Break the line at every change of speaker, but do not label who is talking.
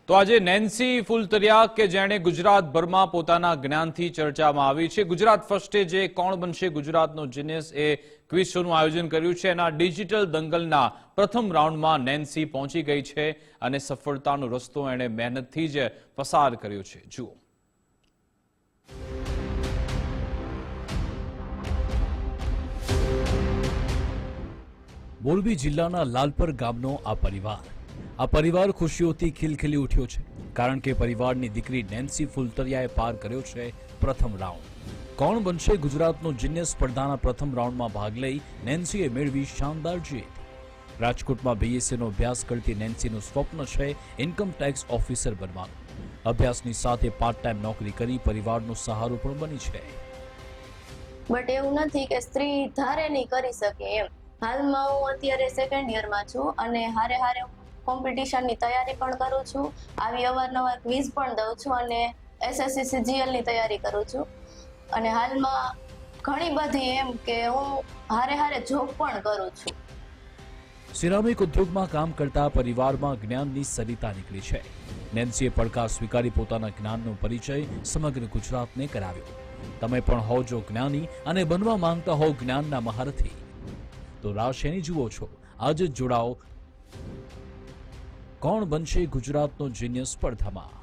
તો આજે નેન્સી ફુલતરિયા કે જેણે ગુજરાતભરમાં પોતાના જ્ઞાનથી ચર્ચામાં આવી છે. ગુજરાત ફર્સ્ટે જે કોણ બનશે ગુજરાતનો જીનિયસ એ ક્વિઝ શોનું આયોજન કર્યું છે. એના ડિજિટલ દંગલના પ્રથમ રાઉન્ડમાં નેન્સી પહોંચી ગઈ છે અને સફળતાનો રસ્તો એણે મહેનતથી જ પસાર કર્યો છે. જુઓ.
મોરબી જિલ્લાના લાલપર ગામનો આ પરિવાર ખુશીઓથી ખિલખિલી ઉઠ્યો છે, કારણ કે પરિવારની દીકરી નેન્સી ફુલતરિયાએ પાર કર્યો છે પ્રથમ રાઉન્ડ. કોણ બનશે ગુજરાતનો જીનિયસ સ્પર્ધાના પ્રથમ રાઉન્ડમાં ભાગ લઈ નેન્સીએ મેળવી શાનદાર જીત. રાજકોટમાં બીએસસીનો અભ્યાસ કરતી નેન્સીનું સ્વપ્ન છે ઇન્કમ ટેક્સ ઓફિસર બનવાનું. અભ્યાસની સાથે પાર્ટ ટાઈમ નોકરી કરી પરિવારનો સહારો પણ બની છે.
બટ એવું નથી કે સ્ત્રી ધારે નહીં કરી શકે એમ. હાલમાં હું અત્યારે સેકન્ડ યરમાં છું અને હારે કોમ્પિટિશનની તૈયારી પણ કરું છું. આવી અવારનવાર ક્વિઝ પણ દઉં છું અને એસએસસી સીજીએલની તૈયારી કરું છું. અને હાલમાં ઘણી બધી એમ કે હું હારે જોબ પણ કરું છું.
સિરામિક ઉદ્યોગમાં કામ કરતા પરિવારમાં જ્ઞાનની સરિતા નીકળી છે. નેન્સીએ પડકાર સ્વીકારી પોતાના જ્ઞાનનો પરિચય સમગ્ર ગુજરાતને કરાવ્યો. તમે પણ હો જો જ્ઞાની અને બનવા માંગતા હો જ્ઞાનના મહારથી, તો રાહ શેની જુઓ છો? આજે જ જોડાઓ કોણ બનશે ગુજરાતનો જીનિયસ સ્પર્ધામાં.